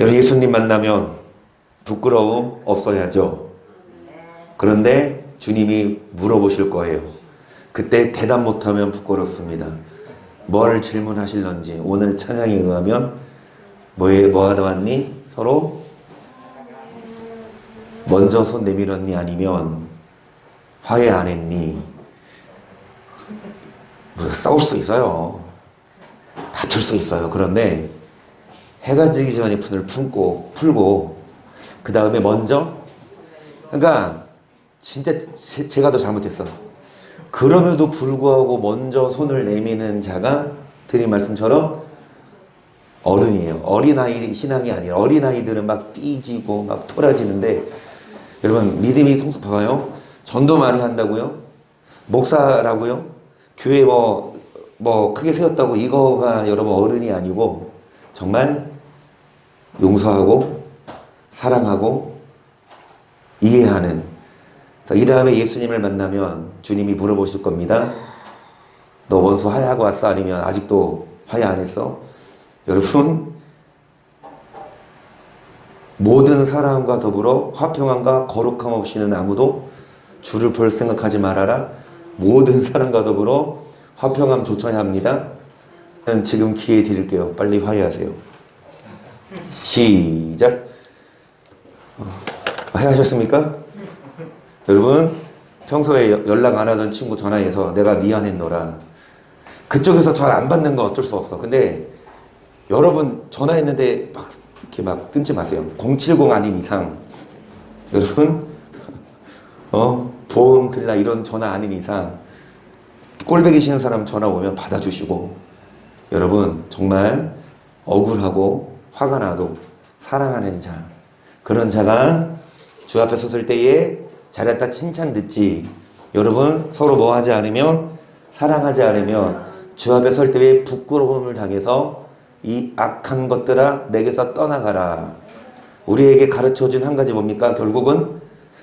여러분 예수님 만나면 부끄러움 없어야죠. 그런데 주님이 물어보실 거예요. 그때 대답 못하면 부끄럽습니다. 뭘 질문하실런지. 오늘 찬양에 의하면 뭐 하다 왔니? 서로 먼저 손 내밀었니? 아니면 화해 안 했니? 싸울 수 있어요. 다툴 수 있어요. 그런데 해가 지기 전에 분을 풀고 그 다음에 먼저, 그러니까 진짜 제가 더 잘못했어. 그럼에도 불구하고 먼저 손을 내미는 자가 드린 말씀처럼 어른이에요. 어린아이 신앙이 아니라 어린아이들은 막 삐지고 막 토라지는데, 여러분 믿음이 봐봐요. 전도 많이 한다고요? 목사라고요? 교회 뭐 크게 세웠다고 이거가 여러분 어른이 아니고 정말 용서하고 사랑하고 이해하는. 이 다음에 예수님을 만나면 주님이 물어보실 겁니다. 너 원수 화해하고 왔어? 아니면 아직도 화해 안 했어? 여러분 모든 사람과 더불어 화평함과 거룩함 없이는 아무도 주를 볼 생각하지 말아라. 모든 사람과 더불어 화평함 조쳐야 합니다. 지금 기회 드릴게요. 빨리 화해하세요. 시작. 화해하셨습니까? 여러분 평소에 연락 안 하던 친구 전화해서 내가 미안했노라. 그쪽에서 전화 안 받는 건 어쩔 수 없어. 근데 여러분 전화했는데 막 이렇게 막 끊지 마세요. 070 아닌 이상 여러분 보험 들라 이런 전화 아닌 이상 꼴배기 싫은 사람 전화 오면 받아주시고, 여러분 정말 억울하고 화가 나도 사랑하는 자, 그런 자가 주 앞에 섰을 때에 잘했다 칭찬 듣지. 여러분 서로 뭐 하지 않으면, 사랑하지 않으면 주 앞에 설 때에 부끄러움을 당해서 이 악한 것들아 내게서 떠나가라. 우리에게 가르쳐준 한 가지 뭡니까? 결국은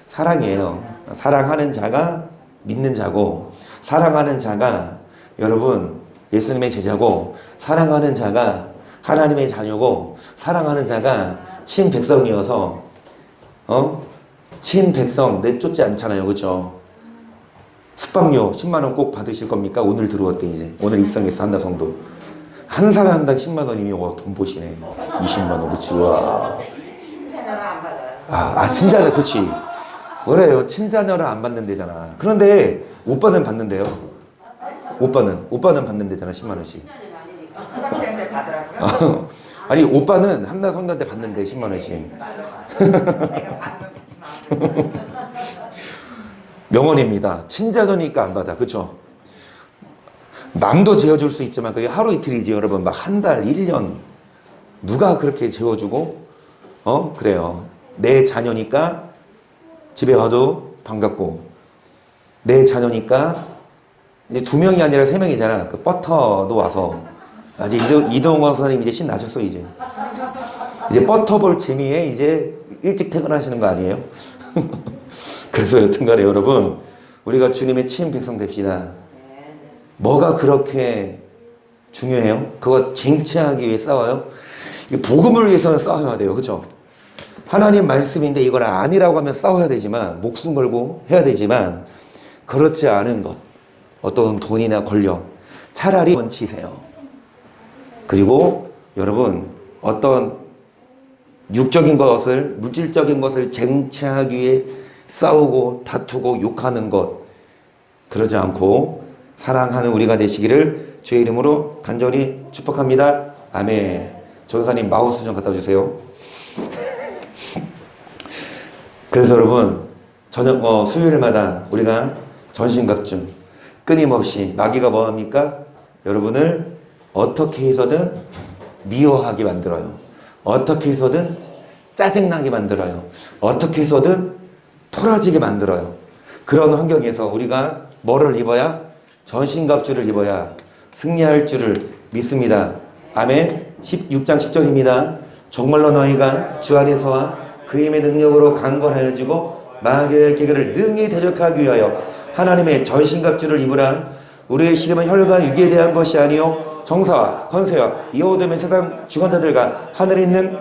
사랑이에요. 사랑하는 자가 믿는 자고, 사랑하는 자가 여러분 예수님의 제자고, 사랑하는 자가 하나님의 자녀고, 사랑하는 자가 친백성이어서 친백성 내쫓지 않잖아요. 그렇죠? 숙박료 10만원 꼭 받으실 겁니까? 오늘 들어왔대. 이제 오늘 입성했어. 한나성도 한 사람 한당 10만원이면 돈 보시네. 20만원. 그치? 와. 친자녀는 안 받아요. 친자녀. 그치? 뭐래요? 친자녀를 안 받는 데잖아. 그런데 오빠는 받는데요. 오빠는 받는 데잖아. 10만원씩. 화장대한테 받으라고요? 아니 오빠는 한나성단테 받는데 10만원씩. 내가 받으면 붙이면 안 돼. 명언입니다. 친자녀니까 안 받아. 그쵸? 남도 재워줄 수 있지만 그게 하루 이틀이지. 여러분 막 한 달, 1년 누가 그렇게 재워주고 그래요. 내 자녀니까 집에 와도 반갑고, 내 자녀니까 이제 2명이 아니라 3명이잖아. 그 버터도 와서 아직 이동원 선생님 이제 신나셨어. 이제 버터 볼 재미에 이제 일찍 퇴근하시는 거 아니에요? 그래서 여튼간에 여러분 우리가 주님의 친 백성 됩시다. 뭐가 그렇게 중요해요? 그거 쟁취하기 위해 싸워요? 복음을 위해서는 싸워야 돼요. 그렇죠? 하나님 말씀인데 이걸 아니라고 하면 싸워야 되지만, 목숨 걸고 해야 되지만, 그렇지 않은 것, 어떤 돈이나 권력, 차라리 원치세요. 그리고 여러분 어떤 육적인 것을, 물질적인 것을 쟁취하기 위해 싸우고 다투고 욕하는 것, 그러지 않고 사랑하는 우리가 되시기를 주의 이름으로 간절히 축복합니다. 아멘. 전사님 마우스 좀 갖다 주세요. 그래서 여러분 수요일마다 우리가 전신갑주 끊임없이, 마귀가 뭐합니까? 여러분을 어떻게 해서든 미워하게 만들어요. 어떻게 해서든 짜증나게 만들어요. 어떻게 해서든 토라지게 만들어요. 그런 환경에서 우리가 뭐를 입어야? 전신갑주를 입어야 승리할 줄을 믿습니다. 아멘. 16장 10절입니다. 정말로 너희가 주 안에서와 그 힘의 능력으로 강건하여지고 마귀의 계계를 능히 대적하기 위하여 하나님의 전신갑주를 입으라. 우리의 씨름은 혈과 육에 대한 것이 아니요 정사와 권세와 이 어둠의 세상 주관자들과 하늘에 있는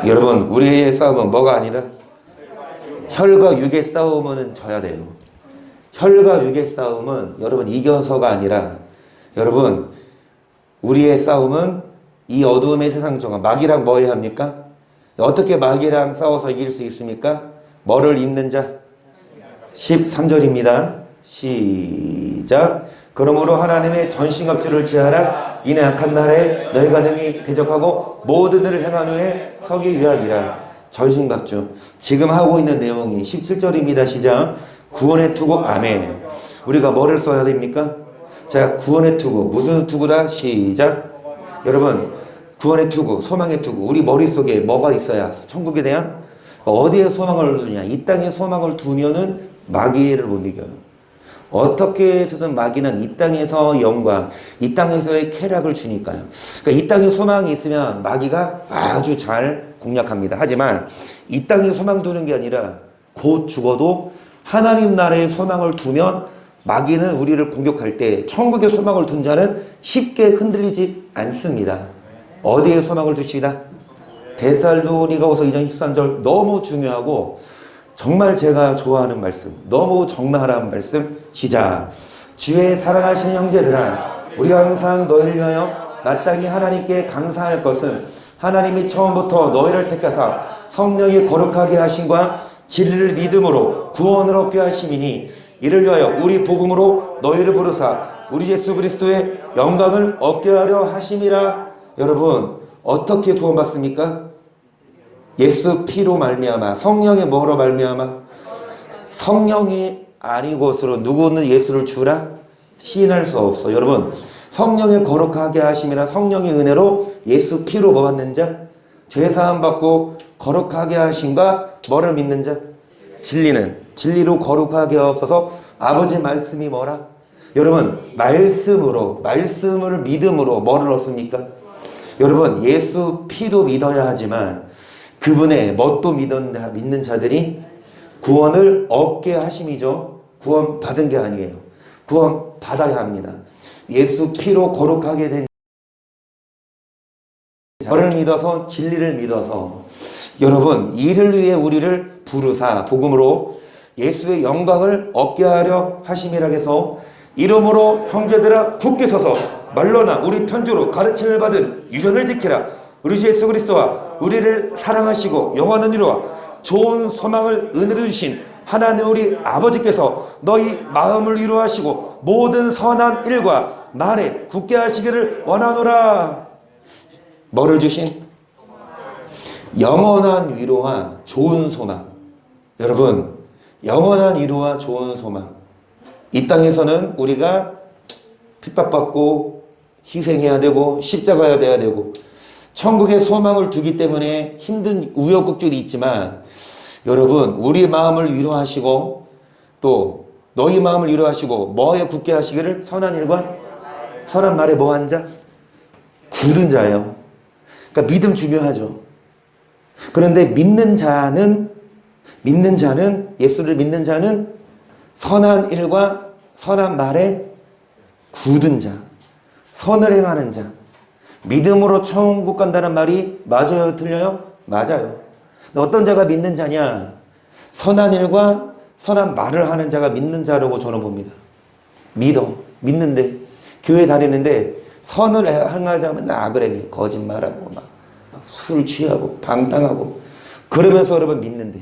여러분, 우리의 싸움은 뭐가 아니라 혈과 육의 싸움은 져야 돼요. 혈과 육의 싸움은 여러분 이겨서가 아니라 여러분 우리의 싸움은 이 어두움의 세상 정화. 마귀랑 뭐 해야 합니까? 어떻게 마귀랑 싸워서 이길 수 있습니까? 뭐를 입는 자? 13절입니다. 시작. 그러므로 하나님의 전신갑주를 취하라. 이내 악한 날에 너희가 능히 대적하고 모든 일을 행한 후에 서기 위함이라. 전신갑주. 지금 하고 있는 내용이 17절입니다. 시작. 구원의 투구. 아멘. 우리가 뭐를 써야 됩니까? 자, 구원의 투구. 무슨 투구라? 시작. 여러분, 구원의 투구, 소망의 투구. 우리 머릿속에 뭐가 있어야 천국에 대한 어디에 소망을 두냐? 이 땅에 소망을 두면은 마귀를 못 이겨요. 어떻게 해서든 마귀는 이 땅에서 영광, 이 땅에서의 쾌락을 주니까요. 그러니까 이 땅에 소망이 있으면 마귀가 아주 잘 공략합니다. 하지만 이 땅에 소망 두는 게 아니라 곧 죽어도 하나님 나라에 소망을 두면 마귀는 우리를 공격할 때 천국의 소망을 둔 자는 쉽게 흔들리지 않습니다. 어디에 소망을 두십니다. 데살로니가후서 2장 13절 너무 중요하고 정말 제가 좋아하는 말씀, 너무 적나라한 말씀. 시작. 주의 사랑하시는 형제들아, 우리가 항상 너희를 위하여 마땅히 하나님께 감사할 것은 하나님이 처음부터 너희를 택하사 성령이 거룩하게 하심과 진리를 믿음으로 구원을 얻게 하심이니 이를 위하여 우리 복음으로 너희를 부르사 우리 예수 그리스도의 영광을 얻게 하려 하심이라. 여러분, 어떻게 구원받습니까? 예수 피로 말미암아. 성령의 뭐로 말미암아? 성령이 아닌 것으로 누구는 예수를 주라 시인할 수 없어. 여러분, 성령의 거룩하게 하심이라. 성령의 은혜로 예수 피로 뭐 받는 자? 죄사함 받고 거룩하게 하심과 뭐를 믿는 자? 진리는 진리로 거룩하게 하옵소서. 아버지 말씀이 뭐라? 여러분, 말씀을 믿음으로 뭐를 얻습니까? 여러분, 예수 피도 믿어야 하지만 그분의 뭣도 믿는 자들이 구원을 얻게 하심이죠. 구원 받은 게 아니에요. 구원 받아야 합니다. 예수 피로 거룩하게 된 저를 믿어서, 진리를 믿어서 여러분, 이를 위해 우리를 부르사 복음으로 예수의 영광을 얻게 하려 하심이라 해서 이러므로 형제들아 굳게 서서 말로나 우리 편주로 가르침을 받은 유전을 지키라. 우리 주 예수 그리스도와 우리를 사랑하시고 영원한 이루와 좋은 소망을 은혜로 주신 하나님 우리 아버지께서 너희 마음을 위로하시고 모든 선한 일과 말에 굳게 하시기를 원하노라. 뭐를 주신? 영원한 위로와 좋은 소망. 여러분, 영원한 위로와 좋은 소망. 이 땅에서는 우리가 핍박받고 희생해야 되고 십자가야 돼야 되고 천국의 소망을 두기 때문에 힘든 우여곡절이 있지만 여러분, 우리 마음을 위로하시고 또 너희 마음을 위로하시고 뭐에 굳게 하시기를 선한 일과 선한 말에 뭐한 자? 굳은 자예요. 그러니까 믿음 중요하죠. 그런데 믿는 자는 예수를 믿는 자는 선한 일과 선한 말에 굳은 자, 선을 행하는 자. 믿음으로 천국 간다는 말이 맞아요, 틀려요? 맞아요. 어떤 자가 믿는 자냐? 선한 일과 선한 말을 하는 자가 믿는 자라고 저는 봅니다. 믿는데 교회 다니는데 선을 행하자면 그래 거짓말하고 막 술 취하고 방탕하고 그러면서 여러분 믿는데,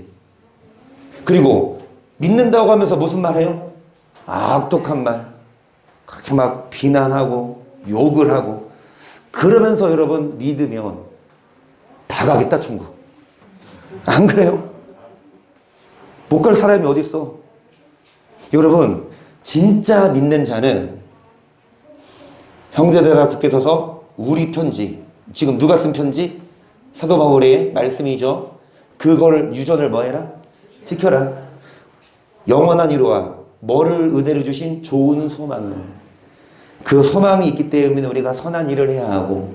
그리고 믿는다고 하면서 무슨 말 해요? 악독한 말, 그렇게 막 비난하고 욕을 하고 그러면서 여러분 믿으면 다 가겠다 천국. 안 그래요? 못 갈 사람이 어디 있어? 여러분, 진짜 믿는 자는 형제들아 굳게 서서 우리 편지, 지금 누가 쓴 편지? 사도 바울의 말씀이죠. 그걸 유전을 뭐 해라? 지켜라. 영원한 위로와 뭐를 은혜로 주신 좋은 소망을, 그 소망이 있기 때문에 우리가 선한 일을 해야 하고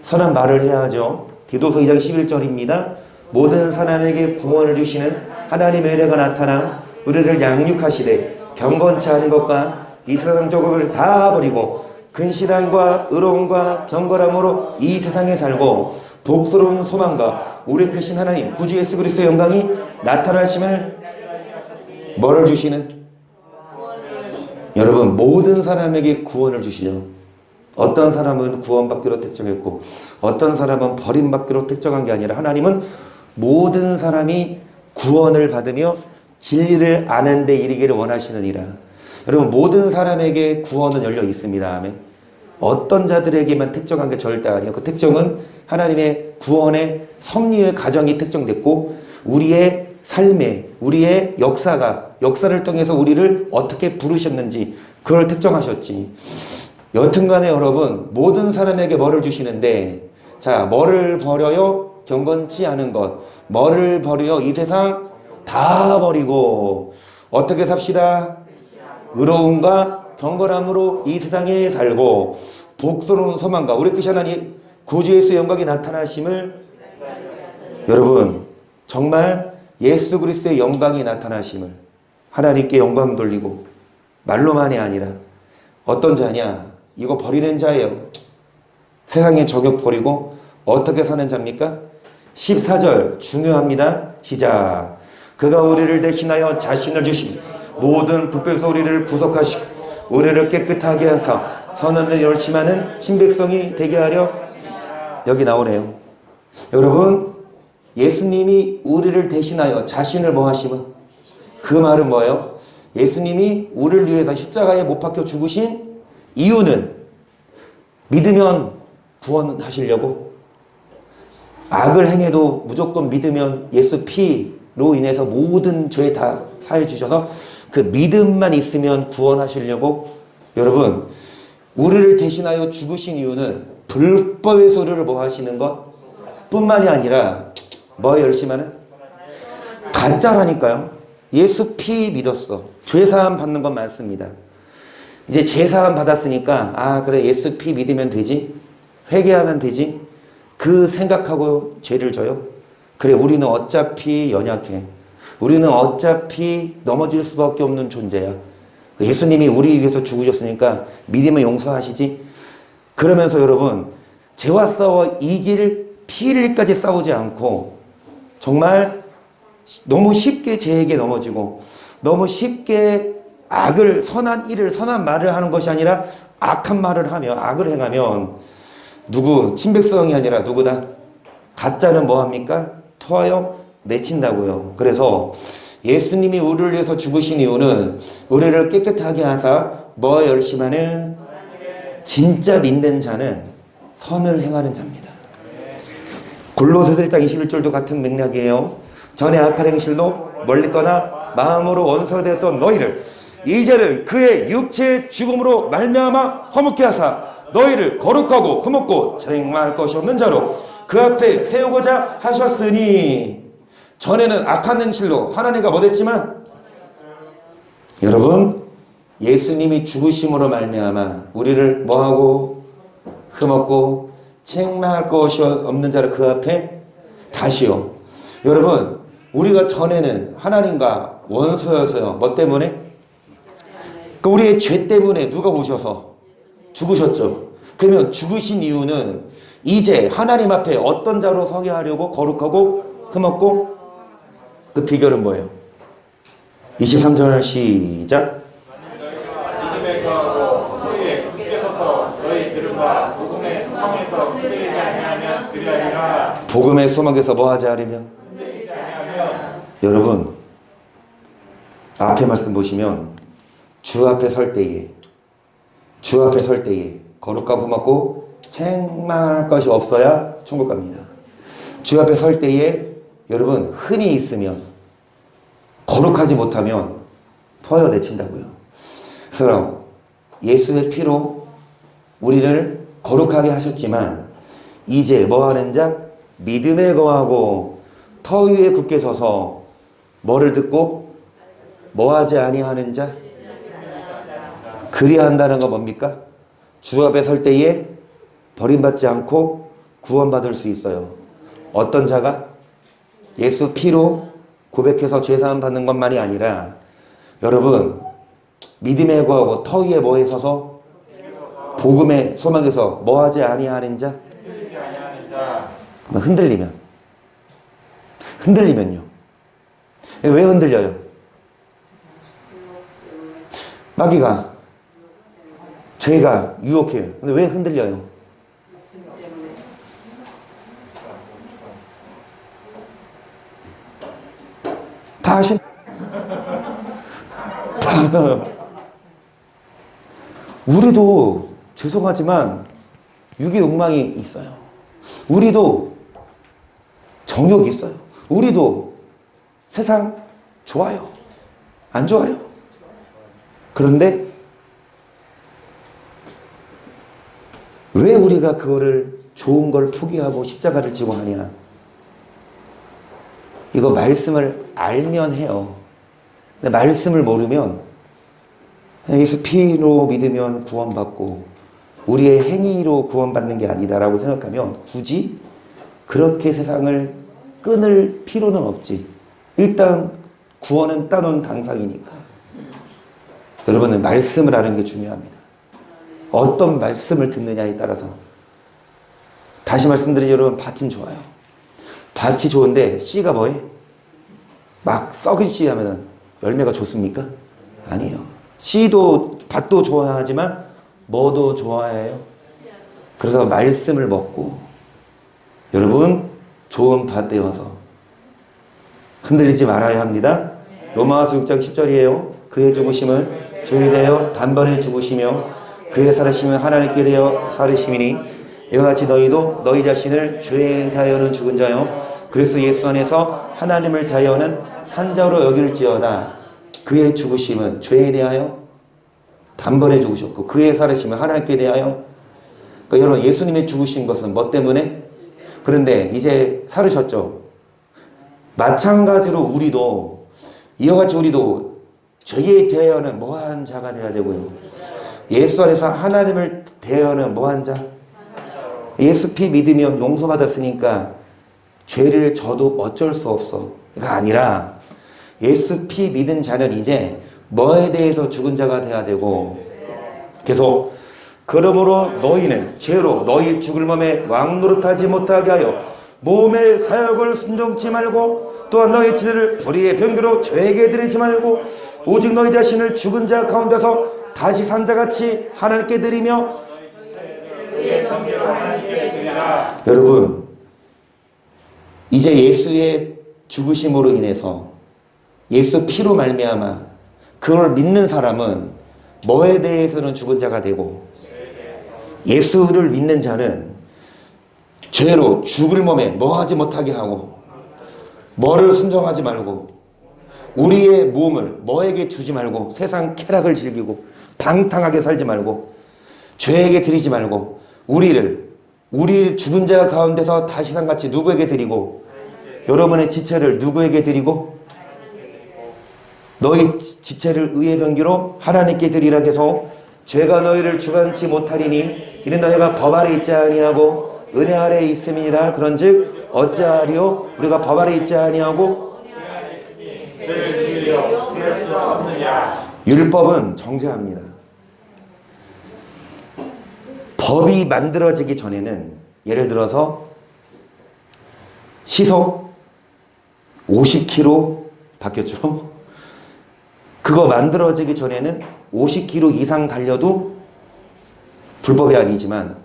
선한 말을 해야 하죠. 디도서 2장 11절입니다. 모든 사람에게 구원을 주시는 하나님의 은혜가 나타나 우리를 양육하시되 경건치 않은 것과 이 세상 조각을 다 버리고 근신함과 의로움과 경건함으로 이 세상에 살고 복스러운 소망과 우리 크신 하나님 구주 예수 그리스도의 영광이 나타나심을 뭐를 주시는? 여러분 모든 사람에게 구원을 주시죠. 어떤 사람은 구원받기로 택정했고 어떤 사람은 버림받기로 택정한 게 아니라 하나님은 모든 사람이 구원을 받으며 진리를 아는 데 이르기를 원하시느니라. 여러분 모든 사람에게 구원은 열려 있습니다. 아멘. 어떤 자들에게만 택정한 게 절대 아니에요. 그 택정은 하나님의 구원의 섭리의 과정이 택정됐고 우리의 삶에 우리의 역사를 통해서 우리를 어떻게 부르셨는지 그걸 택정하셨지. 여튼간에 여러분 모든 사람에게 뭐를 주시는데 자 뭐를 버려요? 경건치 않은 것. 뭐를 버려요? 이 세상 다 버리고 어떻게 삽시다? 의로움과 경건함으로 이 세상에 살고 복스러운 소망과 우리 크신 하나님 구주 예수의 영광이 나타나심을 여러분 정말 예수 그리스도의 영광이 나타나심을 하나님께 영광 돌리고 말로만이 아니라 어떤 자냐? 이거 버리는 자예요. 세상의 정욕 버리고 어떻게 사는 자입니까? 14절 중요합니다. 시작. 그가 우리를 대신하여 자신을 주시니 모든 불법에서 우리를 구속하시고 우리를 깨끗하게 하사 선한 일을 열심하는 친백성이 되게 하려. 여기 나오네요. 여러분 예수님이 우리를 대신하여 자신을 뭐 하시면 그 말은 뭐예요? 예수님이 우리를 위해서 십자가에 못 박혀 죽으신 이유는 믿으면 구원하시려고 악을 행해도 무조건 믿으면 예수 피로 인해서 모든 죄 다 사해 주셔서 그 믿음만 있으면 구원하시려고 여러분 우리를 대신하여 죽으신 이유는 불법의 소리를 뭐 하시는 것 뿐만이 아니라 뭐에 열심하는 가짜라니까요. 예수 피 믿었어. 죄사함 받는 건 많습니다. 이제 죄사함 받았으니까 아 그래 예수 피 믿으면 되지 회개하면 되지 그 생각하고 죄를 져요. 그래 우리는 어차피 연약해. 우리는 어차피 넘어질 수밖에 없는 존재야. 예수님이 우리 위해서 죽으셨으니까 믿으면 용서하시지. 그러면서 여러분 죄와 싸워 이길 피일까지 싸우지 않고 정말 너무 쉽게 죄에게 넘어지고 너무 쉽게 악을 선한 일을 선한 말을 하는 것이 아니라 악한 말을 하며 악을 행하면 누구 친백성이 아니라 누구다? 가짜는 뭐합니까? 토하여 맺힌다고요. 그래서 예수님이 우리를 위해서 죽으신 이유는 우리를 깨끗하게 하사 뭐 열심하는 진짜 믿는 자는 선을 행하는 자입니다. 골로새서 1장 21절도 같은 맥락이에요. 전에 악한 행실로 멀리 떠나 마음으로 원수가 되었던 너희를 이제는 그의 육체의 죽음으로 말미암아 허물게 하사 너희를 거룩하고 흠없고 책망할 것이 없는 자로 그 앞에 세우고자 하셨으니. 전에는 악한 행실로 하나님과 못했지만 여러분 예수님이 죽으심으로 말미암아 우리를 뭐하고 흠없고 책망할 것이 없는 자로 그 앞에 다시요. 여러분 우리가 전에는 하나님과 원수였어요. 뭐 때문에? 그 우리의 죄 때문에 누가 오셔서 죽으셨죠. 그러면 죽으신 이유는 이제 하나님 앞에 어떤 자로 서게 하려고 거룩하고 흠없고 그 비결은 뭐예요? 23절 시작. 믿음에 거하고 너희의 굳게 서서 너희 들음과 복음의 소망에서 흔들리지 아니하면 그리하리라. 복음의 소망에서 뭐하지 않으면 흔들리지 아니하면. 여러분 앞에 말씀 보시면 주 앞에 설 때에 거룩하고 흠없고 책망할 것이 없어야 천국 갑니다. 주 앞에 설 때에 여러분 흠이 있으면 거룩하지 못하면 터여 내친다고요. 그래서 예수의 피로 우리를 거룩하게 하셨지만 이제 뭐하는 자? 믿음에 거하고 터 위에 굳게 서서 뭐를 듣고 뭐하지 아니하는 자? 그리한다는 건 뭡니까? 주 앞에 설 때에 버림받지 않고 구원받을 수 있어요. 어떤 자가? 예수 피로 고백해서 죄사함 받는 것만이 아니라 여러분 믿음에 거하고 터 위에 뭐에 서서 복음의 소망에서 뭐하지 아니하는 자? 흔들리면요. 왜 흔들려요? 마귀가, 죄가 유혹해요. 근데 왜 흔들려요? 다 아신? 우리도 죄송하지만 육의 욕망이 있어요. 우리도 정욕이 있어요. 우리도 세상 좋아요. 안 좋아요? 그런데 왜 우리가 그거를 좋은 걸 포기하고 십자가를 지고 하냐? 이거 말씀을 알면 해요. 근데 말씀을 모르면 예수 피로 믿으면 구원받고 우리의 행위로 구원받는 게 아니다라고 생각하면 굳이 그렇게 세상을 끊을 필요는 없지. 일단 구원은 따놓은 당상이니까. 여러분은 말씀을 아는 게 중요합니다. 어떤 말씀을 듣느냐에 따라서. 다시 말씀드리죠, 여러분. 밭은 좋아요. 밭이 좋은데 씨가 뭐해? 막 썩은 씨 하면 열매가 좋습니까? 아니에요. 씨도 밭도 좋아하지만 뭐도 좋아해요? 그래서 말씀을 먹고 여러분 좋은 밭 되어서 흔들리지 말아야 합니다. 로마서 6장 10절이에요. 그의 죽으심은 죄에 대하여 단번에 죽으시며 그의 살으심은 하나님께 대하여 살으심이니 이와 같이 너희도 너희 자신을 죄에 대하여는 죽은 자요 그리스도 예수 안에서 하나님을 대하여는 산자로 여길지어다. 그의 죽으심은 죄에 대하여 단번에 죽으셨고 그의 살으심은 하나님께 대하여. 그러니까 여러분 예수님의 죽으신 것은 뭐 때문에? 그런데 이제 살으셨죠. 마찬가지로 우리도 이와 같이 우리도 죄에 대하여는 뭐한 자가 되어야 되고요. 예수 안에서 하나님을 대하여는 뭐한 자? 예수 피 믿으면 용서받았으니까 죄를 져도 어쩔 수 없어가 아니라 예수 피 믿은 자는 이제 뭐에 대해서 죽은 자가 돼야 되고 계속 그러므로 너희는 죄로 너희 죽을 몸에 왕노릇하지 못하게 하여 몸의 사역을 순종치 말고 또한 너희 지체를 불의의 병기로 죄에게 드리지 말고 오직 너희 자신을 죽은 자 가운데서 다시 산 자같이 하나님께 드리며. 여러분 이제 예수의 죽으심으로 인해서 예수 피로 말미암아 그걸 믿는 사람은 뭐에 대해서는 죽은 자가 되고 예수를 믿는 자는 죄로 죽을 몸에 뭐 하지 못하게 하고 뭐를 순종하지 말고 우리의 몸을 뭐에게 주지 말고 세상 쾌락을 즐기고 방탕하게 살지 말고 죄에게 드리지 말고 우리 죽은 자 가운데서 다시 산같이 누구에게 드리고 여러분의 지체를 누구에게 드리고 너희 지체를 의의 병기로 하나님께 드리라 해서 죄가 너희를 주관치 못하리니 이는 너희가 법 아래 있지 아니하고 은혜 아래 있음이니라. 그런즉 어찌하리요 우리가 법 아래 있지 아니하고 죄를 지으려 그럴 수 없느냐. 율법은 정죄합니다. 법이 만들어지기 전에는 예를 들어서 시속 50km 바뀌었죠. 그거 만들어지기 전에는 50km 이상 달려도 불법이 아니지만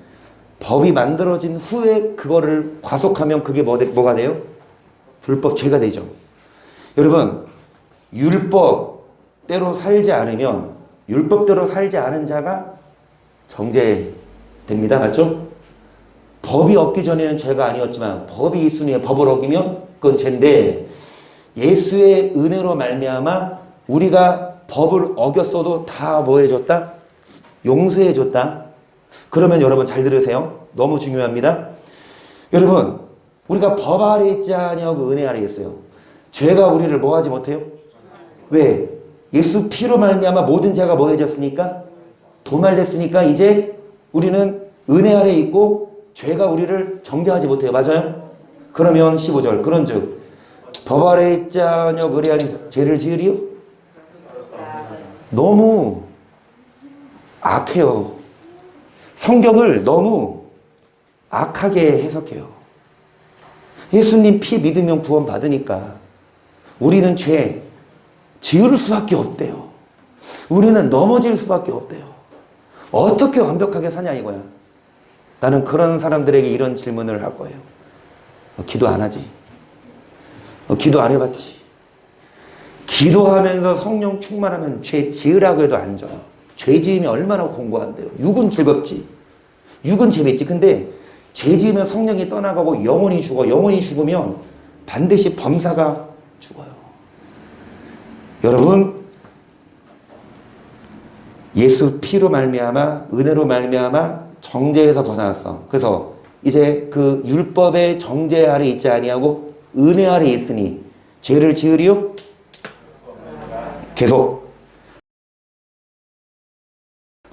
법이 만들어진 후에 그거를 과속하면 그게 뭐가 돼요? 불법 죄가 되죠. 여러분 율법대로 살지 않으면 율법대로 살지 않은 자가 정죄됩니다. 맞죠? 법이 없기 전에는 죄가 아니었지만 법이 있으니 법을 어기면 그건 죄인데 예수의 은혜로 말미암아 우리가 법을 어겼어도 다 뭐 해줬다? 용서해줬다. 그러면 여러분 잘 들으세요. 너무 중요합니다. 여러분 우리가 법 아래 있지 아니하고 은혜 아래 있어요. 죄가 우리를 뭐 하지 못해요? 왜? 예수 피로 말미암아 모든 죄가 뭐 해졌으니까? 도말됐으니까 이제 우리는 은혜 아래 있고 죄가 우리를 정죄하지 못해요. 맞아요? 그러면 15절 그런즉 법 아래 있지 아니하고 은혜 아래 죄를 지으리요? 너무 악해요. 성경을 너무 악하게 해석해요. 예수님 피 믿으면 구원 받으니까 우리는 죄 지을 수밖에 없대요. 우리는 넘어질 수밖에 없대요. 어떻게 완벽하게 사냐 이거야. 나는 그런 사람들에게 이런 질문을 할 거예요. 기도 안 하지? 기도 안 해봤지? 기도하면서 성령 충만하면 죄 지으라고 해도 안 져요. 죄 지으면 얼마나 공고한데요. 육은 즐겁지. 육은 재밌지. 근데 죄 지으면 성령이 떠나가고 영혼이 죽어. 영혼이 죽으면 반드시 범사가 죽어요. 여러분, 예수 피로 말미암아 은혜로 말미암아 정죄에서 벗어났어. 그래서 이제 그 율법의 정죄 아래 있지 아니하고 은혜 아래 있으니 죄를 지으리요? 계속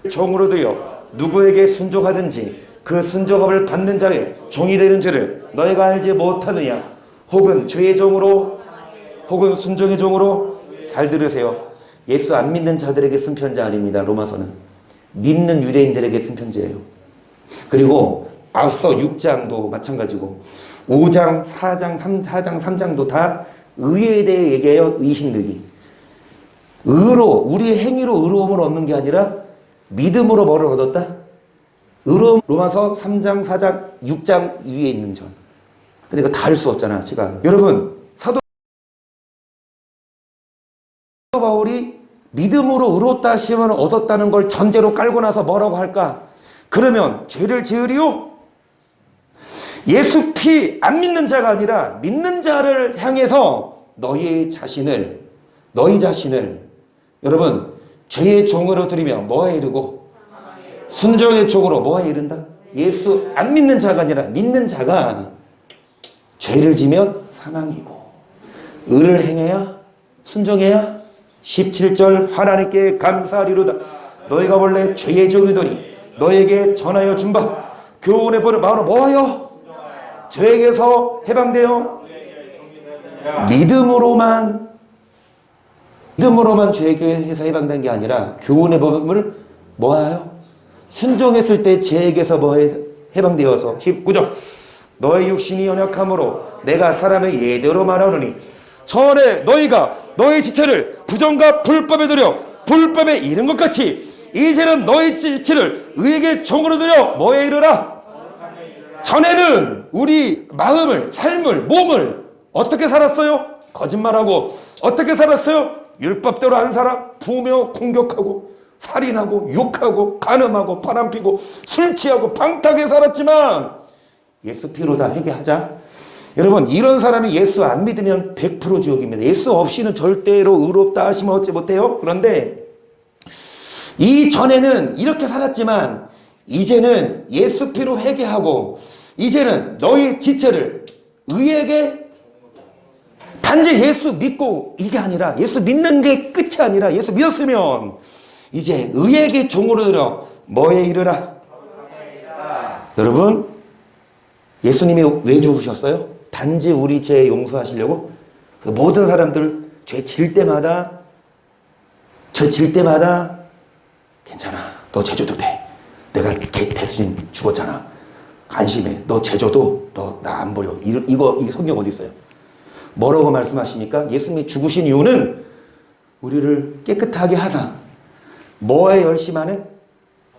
종으로 들여 누구에게 순종하든지 그 순종함을 받는 자의 종이 되는 죄를 너희가 알지 못하느냐? 혹은 죄의 종으로 혹은 순종의 종으로. 잘 들으세요. 예수 안 믿는 자들에게 쓴 편지 아닙니다. 로마서는 믿는 유대인들에게 쓴 편지예요. 그리고 앞서 6장도 마찬가지고 5장, 4장, 3장도 다 의에 대해 얘기해요. 의신득이. 의로, 우리의 행위로 의로움을 얻는 게 아니라 믿음으로 뭐를 얻었다? 의로움. 로마서 3장, 4장, 6장 위에 있는 전. 근데 이거 다 할 수 없잖아, 시간. 여러분, 사도 바울이 믿음으로 의롭다 하시면 얻었다는 걸 전제로 깔고 나서 뭐라고 할까? 그러면 죄를 지으리요? 예수 피 안 믿는 자가 아니라 믿는 자를 향해서 너희 자신을 여러분 죄의 종으로 들이며 뭐에 이르고 순종의 종으로 뭐에 이른다? 예수 안 믿는 자가 아니라 믿는 자가 죄를 지면 사망이고 의를 행해야 순종해야 17절 하나님께 감사하리로다. 너희가 원래 죄의 종이더니 너에게 전하여 준 바 교훈의 벌을 마음으로 뭐하여? 죄에게서 해방되어 믿음으로만 죄에게서 해방된 게 아니라 교훈의 법을 뭐하여? 순종했을 때 죄에게서 해방되어서 19절 너의 육신이 연약함으로 내가 사람의 예대로 말하노니 전에 너희가 너희 지체를 부정과 불법에 들여 불법에 이른 것 같이 이제는 너희 지체를 의에게 종으로 들여 뭐에 이르라? 전에는 우리 마음을, 삶을, 몸을 어떻게 살았어요? 거짓말하고. 어떻게 살았어요? 율법대로 안 살아. 부며 공격하고 살인하고 욕하고 간음하고 바람피고 술 취하고 방탕하게 살았지만 예수 피로 다 회개하자. 여러분, 이런 사람이 예수 안 믿으면 100% 지옥입니다. 예수 없이는 절대로 의롭다 하시면 얻지 못해요. 그런데 이전에는 이렇게 살았지만 이제는 예수 피로 회개하고 이제는 너희 지체를 의에게 단지 예수 믿고 이게 아니라 예수 믿는 게 끝이 아니라 예수 믿었으면 이제 의에게 종으로 들어 뭐에 이르라? 여러분, 예수님이 왜 죽으셨어요? 단지 우리 죄 용서하시려고? 그 모든 사람들 죄 질 때마다 괜찮아. 너 제줘도 돼. 내가 대신 죽었잖아. 안심해. 너 제줘도 너 나 안 버려. 이게 성경 어디 있어요? 뭐라고 말씀하십니까? 예수님이 죽으신 이유는 우리를 깨끗하게 하사 뭐에 열심하는?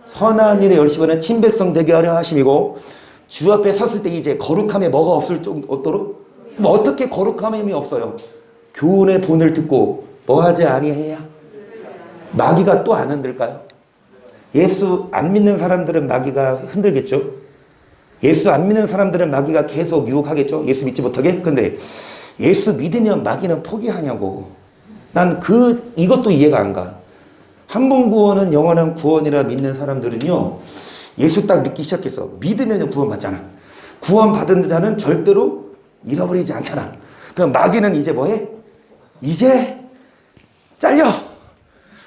선한 일에 열심하는 친백성 되게 하려 하심이고 주 앞에 섰을 때 이제 거룩함에 뭐가 없을 정도로 뭐 어떻게 거룩함이 없어요? 교훈의 본을 듣고 뭐하지 아니해야 마귀가 또 안 흔들까요? 예수 안 믿는 사람들은 마귀가 흔들겠죠. 예수 안 믿는 사람들은 마귀가 계속 유혹하겠죠. 예수 믿지 못하게. 근데 예수 믿으면 마귀는 포기하냐고. 난 이것도 이해가 안 가. 한 번 구원은 영원한 구원이라 믿는 사람들은요, 예수 딱 믿기 시작했어. 믿으면 구원 받잖아. 구원 받은 자는 절대로 잃어버리지 않잖아. 그럼 마귀는 이제 뭐해? 이제 잘려.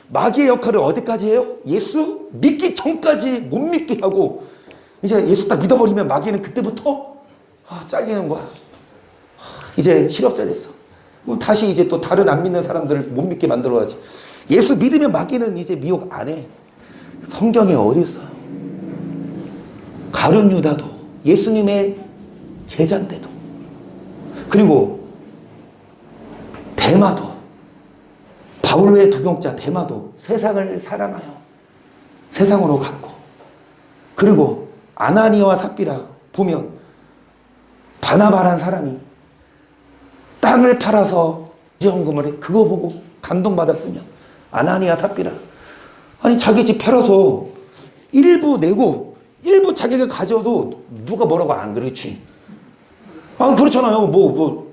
마귀의 역할을 어디까지 해요? 예수 믿기 전까지 못 믿게 하고 이제 예수 딱 믿어버리면 마귀는 그때부터 잘리는 거야. 이제 실업자 됐어. 그럼 다시 이제 또 다른 안 믿는 사람들을 못 믿게 만들어야지. 예수 믿으면 마귀는 이제 미혹 안 해. 성경에 어디 있어요? 가룟 유다도 예수님의 제자인데도 그리고 데마도, 바울의 동역자 데마도 세상을 사랑하여 세상으로 갔고, 그리고 아나니아와 삽비라 보면 바나바라는 사람이 땅을 팔아서 지원금을 해. 그거 보고 감동받았으면 아나니아 삽비라, 아니 자기 집 팔아서 일부 내고 일부 자기가 가져도 누가 뭐라고 안 그렇지? 아 그렇잖아요. 뭐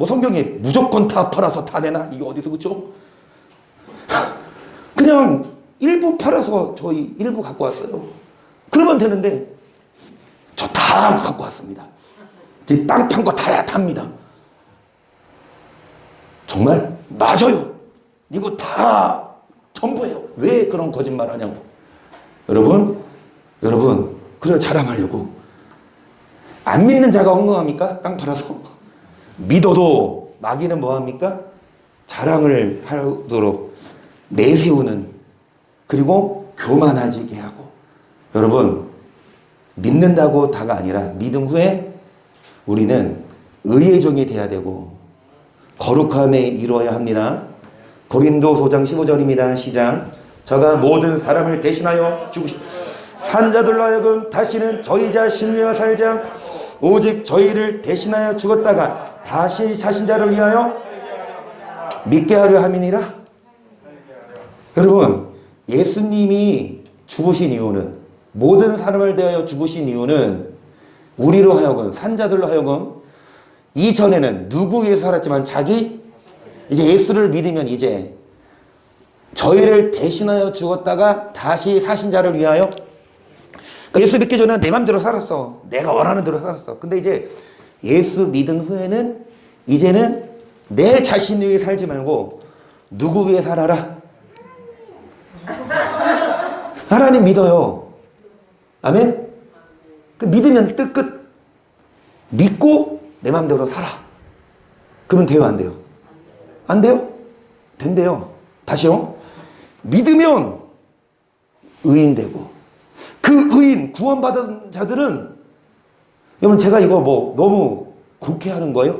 성경에 무조건 다 팔아서 다 내나? 이게 어디서 그쵸? 그냥 일부 팔아서 저희 일부 갖고 왔어요. 그러면 되는데 저 다 갖고 왔습니다. 이제 땅 판 거 다야 답니다. 정말 맞아요. 이거 다 전부예요. 왜 그런 거짓말 하냐고. 여러분 그래 자랑하려고. 안 믿는 자가 헌금합니까? 땅 팔아서. 믿어도 마귀는 뭐합니까? 자랑을 하도록 내세우는, 그리고 교만하지게 하고. 여러분 믿는다고 다가 아니라 믿음 후에 우리는 의의 종이 돼야 되고 거룩함에 이루어야 합니다. 고린도 5장 15절입니다. 시작. 저가 모든 사람을 대신하여 죽으시 산자들로 하여금 다시는 저희 자신을 위하여 살지 않고 오직 저희를 대신하여 죽었다가 다시 사신 자를 위하여 믿게 하려 함이니라. 여러분 예수님이 죽으신 이유는, 모든 사람을 대하여 죽으신 이유는 우리로 하여금, 산자들로 하여금, 이전에는 누구 위해서 살았지만 자기, 이제 예수를 믿으면 이제 저희를 대신하여 죽었다가 다시 사신 자를 위하여. 그러니까 예수 믿기 전에는 내 맘대로 살았어. 내가 원하는 대로 살았어. 근데 이제 예수 믿은 후에는 이제는 내 자신 위해 살지 말고 누구 위해 살아라? 하나님 믿어요. 아멘? 그 믿으면 끝. 믿고 내 맘대로 살아. 그러면 돼요, 안 돼요? 안 돼요? 된대요. 다시요. 믿으면 의인 되고, 그 의인, 구원받은 자들은, 여러분 제가 이거 뭐 너무 곡해하는 거예요?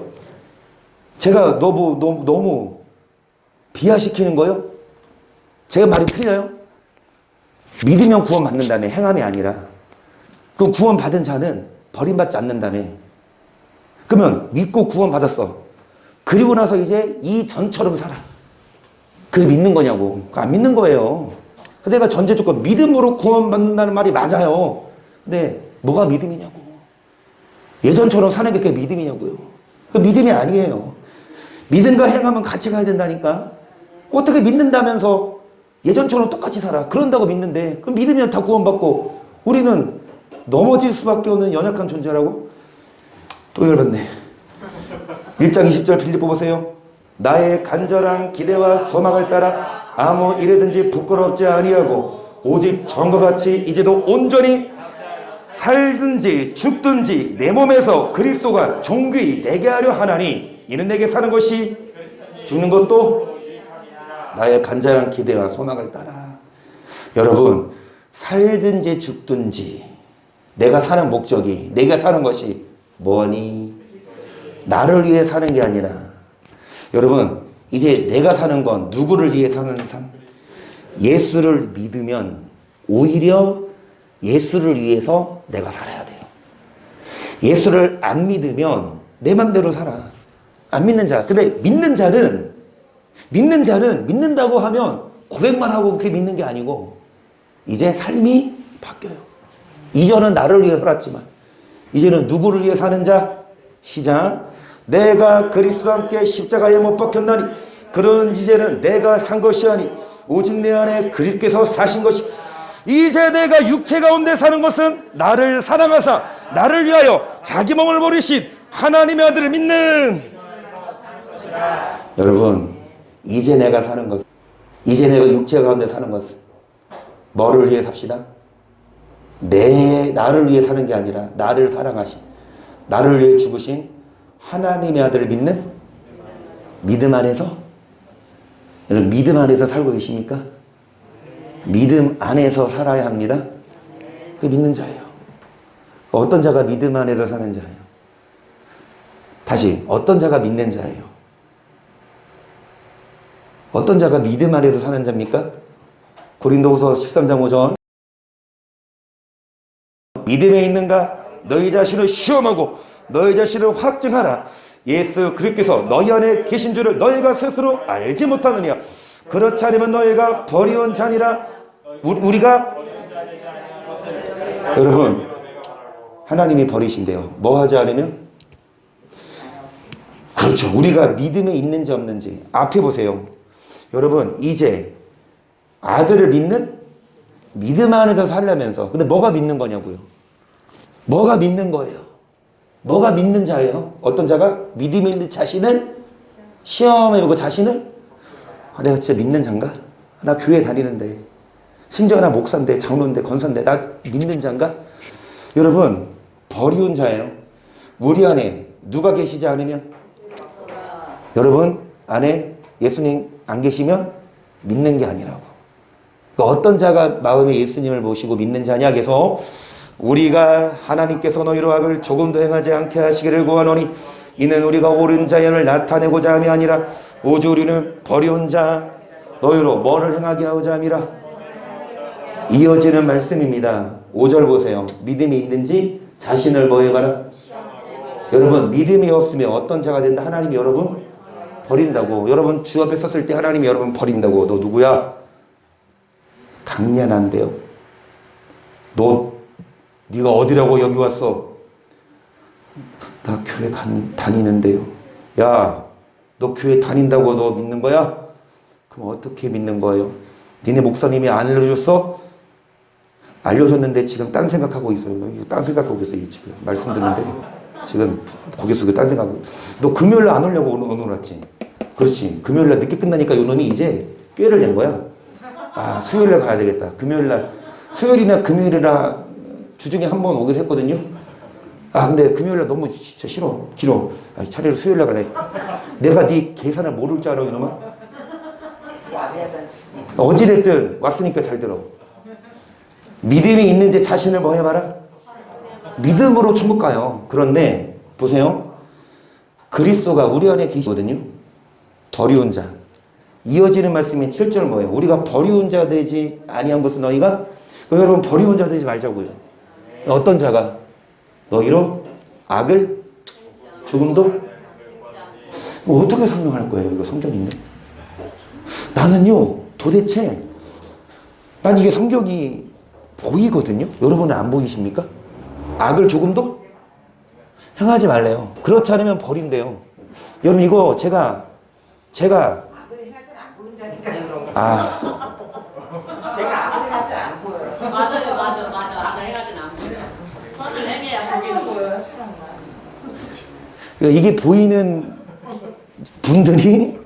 제가 너무 비하시키는 거예요? 제가 말이 틀려요? 믿으면 구원받는다며, 행함이 아니라. 그럼 구원받은 자는 버림받지 않는다며. 그러면 믿고 구원받았어. 그리고 나서 이제 이 전처럼 살아. 그게 믿는 거냐고. 그거 안 믿는 거예요. 내가 전제 조건, 믿음으로 구원받는다는 말이 맞아요. 근데 뭐가 믿음이냐고. 예전처럼 사는 게 그게 믿음이냐고요. 그 믿음이 아니에요. 믿음과 행함은 같이 가야 된다니까. 어떻게 믿는다면서 예전처럼 똑같이 살아. 그런다고 믿는데, 그럼 믿으면 다 구원받고 우리는 넘어질 수밖에 없는 연약한 존재라고? 또 열받네. 1장 20절 빌립보 보세요. 나의 간절한 기대와 소망을 따라 아무 일에든지 부끄럽지 아니하고 오직 전과 같이 이제도 온전히 살든지 죽든지 내 몸에서 그리스도가 존귀히 되게 하려 하나니 이는 내게 사는 것이 죽는 것도 나의 간절한 기대와 소망을 따라. 여러분 살든지 죽든지 내가 사는 목적이, 내가 사는 것이 뭐니? 나를 위해 사는 게 아니라, 여러분 이제 내가 사는 건 누구를 위해 사는 삶? 예수를 믿으면 오히려 예수를 위해서 내가 살아야 돼요. 예수를 안 믿으면 내 맘대로 살아. 안 믿는 자. 근데 믿는 자는 믿는다고 하면 고백만 하고 그렇게 믿는 게 아니고 이제 삶이 바뀌어요. 이전은 나를 위해 살았지만 이제는 누구를 위해 사는 자? 시작. 내가 그리스도와 함께 십자가에 못 박혔나니 그런 이제는 내가 산 것이 아니 오직 내 안에 그리스도께서 사신 것이. 이제 내가 육체 가운데 사는 것은 나를 사랑하사 나를 위하여 자기 몸을 버리신 하나님의 아들을 믿는. 여러분 이제 내가 사는 것, 이제 내가 육체 가운데 사는 것은 뭐를 위해 삽시다? 나를 위해 사는 게 아니라 나를 사랑하신, 나를 위해 죽으신 하나님의 아들을 믿는 믿음 안에서. 여러분 믿음 안에서 살고 계십니까? 믿음 안에서 살아야 합니다. 그 믿는 자예요. 어떤 자가 믿음 안에서 사는 자예요? 다시 어떤 자가 믿는 자예요? 어떤 자가 믿음 안에서 사는 자입니까? 고린도후서 13장 5절 믿음에 있는가? 너희 자신을 시험하고 너희 자신을 확증하라. 예수 그리스도께서 너희 안에 계신 줄을 너희가 스스로 알지 못하느냐. 그렇지 않으면 너희가 버리온 자니라. 우리가 여러분 하나님이 버리신대요. 뭐 하지 않으면? 그렇죠. 우리가 믿음에 있는지 없는지. 앞에 보세요. 여러분 이제 아들을 믿는 믿음 안에서 살려면서 근데 뭐가 믿는 거냐고요. 뭐가 믿는 거예요. 뭐가 믿는 자예요. 어떤 자가 믿음에 있는 자신을 시험해보고 자신을 내가 진짜 믿는 자인가? 나 교회 다니는데 심지어 나 목사인데 장로인데 권사인데 나 믿는 자인가? 여러분 버리운 자예요. 우리 안에 누가 계시지 않으면 여러분 안에 예수님 안 계시면 믿는 게 아니라고. 그러니까 어떤 자가 마음에 예수님을 모시고 믿는 자냐 계속 우리가 하나님께서 너희로 악을 조금도 행하지 않게 하시기를 구하노니 이는 우리가 옳은 자연을 나타내고자 함이 아니라 오직 우리는 버려온 자 너희로 뭐를 행하게 하고자 함이라. 이어지는 말씀입니다. 5절 보세요. 믿음이 있는지 자신을 뭐 해봐라. 여러분 믿음이 없으면 어떤 자가 된다. 하나님이 여러분 버린다고. 여러분 주 앞에 섰을 때 하나님이 여러분 버린다고. 너 누구야? 당연한데요. 네가 어디라고 여기 왔어? 나 교회 다니는데요. 야, 너 교회 다닌다고 너 믿는 거야? 그럼 어떻게 믿는 거예요? 니네 목사님이 안 알려줬어? 알려줬는데 지금 딴 생각하고 있어요. 너 딴 생각하고 있어요. 지금 말씀 듣는데 지금 고개 숙여 딴 생각하고. 너 금요일날 안 오려고 오늘 왔지? 그렇지. 금요일날 늦게 끝나니까 이놈이 이제 꾀를 낸 거야. 아, 수요일날 가야 되겠다. 금요일날 수요일이나 금요일이나 주중에 한 번 오기로 했거든요. 아 근데 금요일날 너무 진짜 싫어. 길어. 아, 차라리 수요일날 갈래. 내가 네 계산을 모를 줄 알아 이놈아? 어찌됐든 왔으니까 잘 들어. 믿음이 있는지 자신을 뭐 해봐라. 믿음으로 천국 가요. 그런데 보세요. 그리스도가 우리 안에 계시거든요. 버리운 자. 이어지는 말씀이 7절 뭐예요? 우리가 버리운 자 되지 아니한 것은 너희가 여러분 버리운 자 되지 말자고요. 어떤 자가 너희로 악을 조금도 뭐 어떻게 설명할 거예요? 이거 성경인데 나는요 도대체 난 이게 성경이 보이거든요. 여러분은 안 보이십니까? 악을 조금도 행하지 말래요. 그렇지 않으면 버린대요. 여러분 이거 제가 악을 행할 때는 안 보인다니까요. 여러분. 내가 악을 행할 때는 안 보여요. 맞아요. 악을 행할 때는 안 보여요. 선을 행해야 보기는 보여요. 사람만. 그러니까 이게 보이는 분들이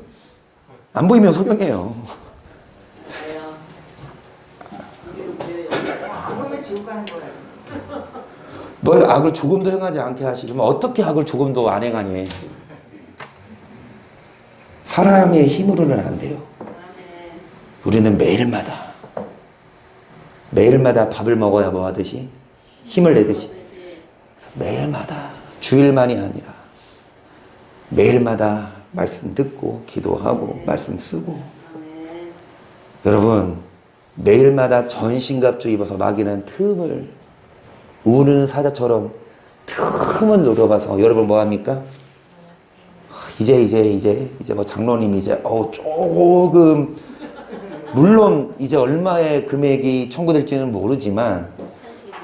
안 보이면 소경이에요. 안 보면 지옥 가는 거예요. 너희를 악을 조금도 행하지 않게 하시면 어떻게 악을 조금도 안 행하니? 사람의 힘으로는 안 돼요. 우리는 매일마다 밥을 먹어야 뭐 하듯이 힘을 내듯이 매일마다 주일만이 아니라 매일마다 말씀 듣고 기도하고 말씀 쓰고 여러분 매일마다 전신갑주 입어서 마귀는 틈을 우는 사자처럼 틈을 노려봐서 여러분 뭐합니까? 이제 뭐 장로님 이제 조금 물론 이제 얼마의 금액이 청구될지는 모르지만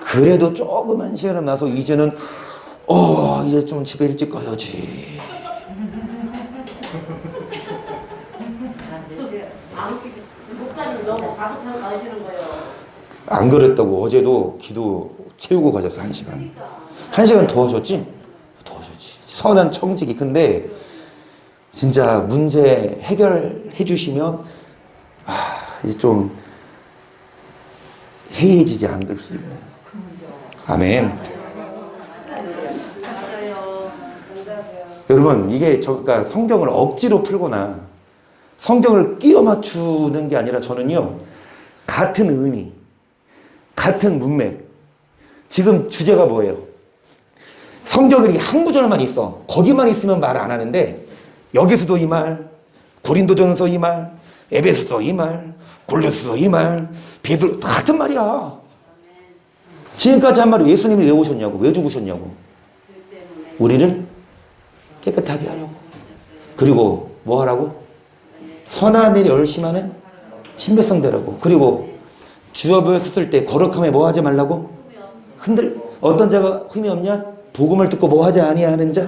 그래도 조그만 시간을 나서 이제는 이제 좀 집에 일찍 가야지. 목사님 너무 과속하고 가시는 거예요. 안 그랬다고 어제도 기도 채우고 가셨어 1시간. 1시간 더 하셨지? 더 하셨지. 선한 청직이. 근데 진짜 문제 해결해 주시면 이제 좀 해이해지지 않을 수 있는. 아멘. 여러분 이게 그러니까 성경을 억지로 풀거나 성경을 끼워 맞추는 게 아니라 저는요 같은 의미, 같은 문맥. 지금 주제가 뭐예요? 성경이 한 구절만 있어. 거기만 있으면 말 안 하는데 여기서도 이 말, 고린도전서 이 말, 에베소서 이 말, 골로새서 이 말, 베드로 다 같은 말이야. 지금까지 한 말을 예수님이 왜 오셨냐고, 왜 죽으셨냐고. 우리를 깨끗하게 하려고. 그리고 뭐 하라고? 선한 일에 열심하는 신배성대라고. 그리고 주업을 썼을 때 거룩함에 뭐 하지 말라고? 어떤 자가 흠이 없냐? 복음을 듣고 뭐 하지 아니하는 자?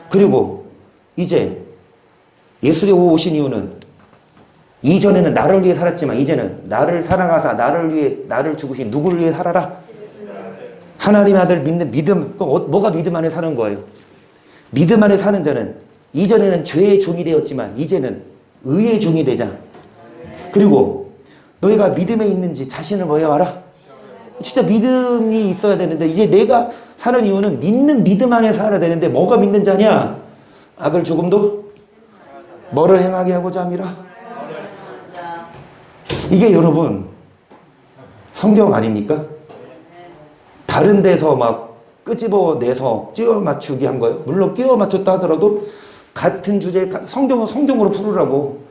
그리고 이제 예수님 오신 이유는 이전에는 나를 위해 살았지만 이제는 나를 사랑하사 나를 위해 나를 죽으신 누구를 위해 살아라? 하나님 아들 믿는 믿음. 그럼 뭐가 믿음 안에 사는 거예요? 믿음 안에 사는 자는 이전에는 죄의 종이 되었지만 이제는 의의 종이 되자. 그리고 너희가 믿음에 있는지 자신을 뭐해 봐라. 진짜 믿음이 있어야 되는데 이제 내가 사는 이유는 믿는 믿음 안에 살아야 되는데 뭐가 믿는 자냐? 악을 조금도 뭐를 행하게 하고자 함이라. 이게 여러분 성경 아닙니까? 다른 데서 막 끄집어내서 끼워 맞추기 한 거예요. 물론 끼워 맞췄다 하더라도 같은 주제 성경은 성경으로 풀으라고.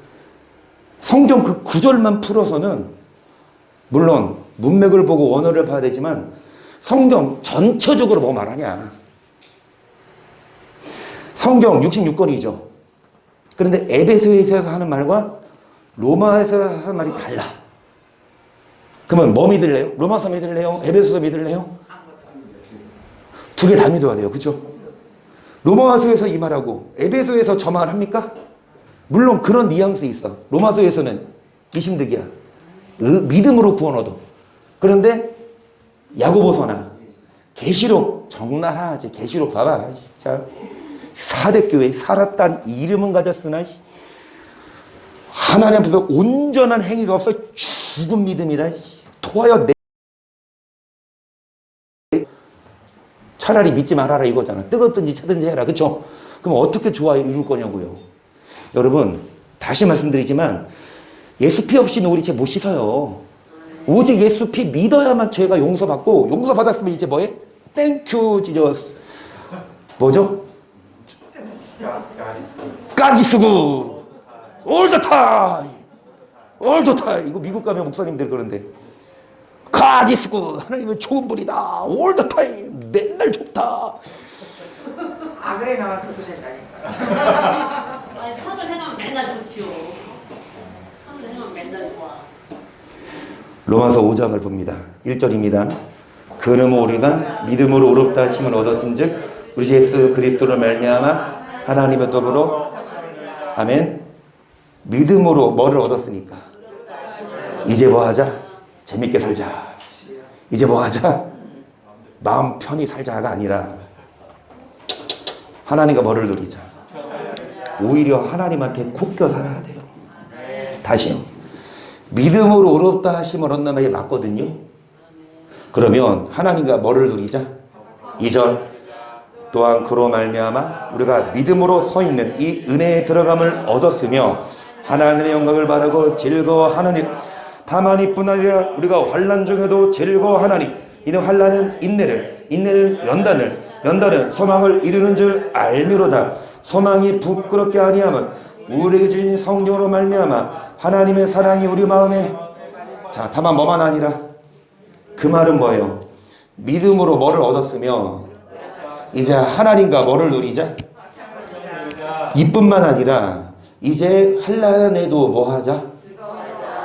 성경 그 구절만 풀어서는 물론 문맥을 보고 원어를 봐야 되지만 성경 전체적으로 뭐 말하냐. 성경 66권이죠. 그런데 에베소에서 하는 말과 로마에서 하는 말이 달라. 그러면 뭐 믿을래요? 로마서 믿을래요? 에베소서 믿을래요? 두 개 다 믿어야 돼요. 그렇죠? 로마서에서 이 말하고 에베소에서 저 말 합니까? 물론 그런 뉘앙스 있어. 로마서에서는 이심득이야. 믿음으로 구원 얻어. 그런데 야고보서나 계시록 적나라하지. 계시록 봐봐. 진짜 4대 교회 살았단 이름은 가졌으나 하나님 앞에 온전한 행위가 없어. 죽은 믿음이다. 토하여 차라리 믿지 말아라 이거잖아. 뜨겁든지 차든지 해라. 그렇죠? 그럼 어떻게 좋아 이룰 거냐고요. 여러분 다시 말씀드리지만 예수 피 없이는 우리 죄 못 씻어요. 오직 예수 피 믿어야만 죄가 용서받고 용서받았으면 이제 뭐해? 땡큐 지저스. 뭐죠? 까기쓰고 all the time. all the time. 이거 미국 가면 목사님들 그러는데 까기쓰고 하나님은 좋은 분이다. all the time. 맨날 좋다. 아 그래 나만 그렇게 된다니까. 아니 선을 행하면 맨날 좋지요. 선을 행하면 맨날 좋아. 로마서 5장을 봅니다. 1절입니다. 그러므로 우리가 믿음으로 의롭다 하심을 얻었은즉 우리 예수 그리스도로 말미암아 하나님의 더불어 아멘. 믿음으로 뭐를 얻었으니까 이제 뭐 하자? 재밌게 살자. 이제 뭐 하자? 마음 편히 살자가 아니라 하나님과 뭐를 누리자. 오히려 하나님한테 콕겨 살아야 돼요. 다시요. 믿음으로 의롭다 하심을 얻는 말이 맞거든요. 그러면 하나님과 뭐를 누리자? 2절 또한 그로 말미암아 우리가 믿음으로 서 있는 이 은혜에 들어감을 얻었으며 하나님의 영광을 바라고 즐거워하는 일. 다만 이뿐 아니라 우리가 환난 중에도 즐거워하나니 이는 환난은 인내를, 인내는 연단을, 연단은 소망을 이루는 줄 알미로다. 소망이 부끄럽게 아니하면 우리에게 주신 성령으로 말미암아 하나님의 사랑이 우리 마음에. 자, 다만 뭐만 아니라 그 말은 뭐예요? 믿음으로 뭐를 얻었으며 이제 하나님과 뭐를 누리자? 이뿐만 아니라 이제 환난에도 뭐 하자?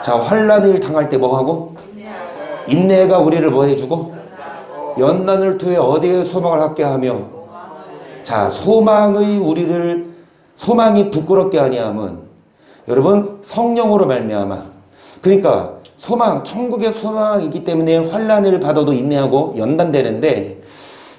자, 환난을 당할 때 뭐 하고? 인내가 우리를 뭐 해주고? 연단을 통해 어디에 소망을 갖게 하며? 자, 소망이 부끄럽게 아니하면 여러분 성령으로 말미암아. 그러니까 소망, 천국의 소망이기 때문에 환난을 받아도 인내하고 연단되는데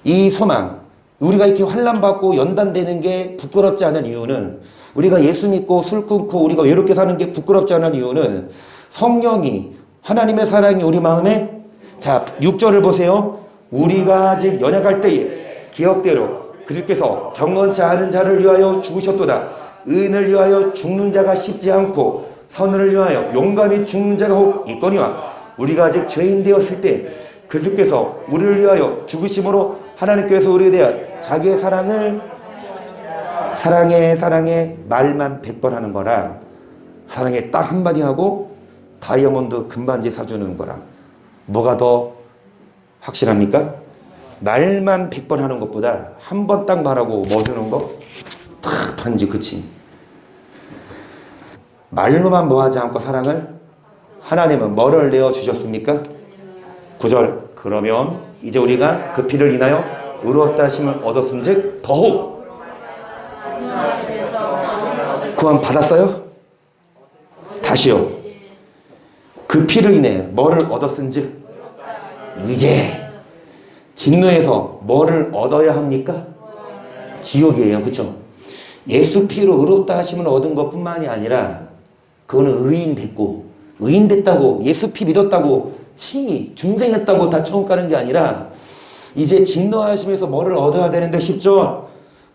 이 소망, 우리가 이렇게 환난받고 연단되는 게 부끄럽지 않은 이유는 우리가 예수 믿고 술 끊고 우리가 외롭게 사는 게 부끄럽지 않은 이유는 성령이 하나님의 사랑이 우리 마음에. 자, 6절을 보세요. 우리가 아직 연약할 때에 기억대로 그리스도께서 경건치 않은 자를 위하여 죽으셨도다. 의인을 위하여 죽는 자가 쉽지 않고 선을 위하여 용감히 죽는 자가 혹 있거니와 우리가 아직 죄인 되었을 때 그리스도께서 우리를 위하여 죽으심으로 하나님께서 우리에 대한 자기의 사랑을 사랑해 말만 100번 하는 거랑 사랑해 딱 한마디 하고 다이아몬드 금반지 사주는 거랑 뭐가 더 확실합니까? 말만 100번 하는 것보다 한 번 딱 말하고 뭐 주는 거? 딱 반지 그치? 말로만 뭐 하지 않고 사랑을 하나님은 뭐를 내어주셨습니까? 9절 그러면 이제 우리가 그 피를 인하여 의로웠다 하심을 얻었음즉 더욱 구원 받았어요? 다시요. 그 피를 인해 뭐를 얻었은즉 이제 진노에서 뭐를 얻어야 합니까? 지옥이에요. 그렇죠? 예수 피로 의롭다 하심을 얻은 것뿐만이 아니라 그거는 의인 됐고 의인 됐다고 예수 피 믿었다고 칭의 중생했다고 다 천국 가는 게 아니라 이제 진노하심에서 뭐를 얻어야 되는데 10절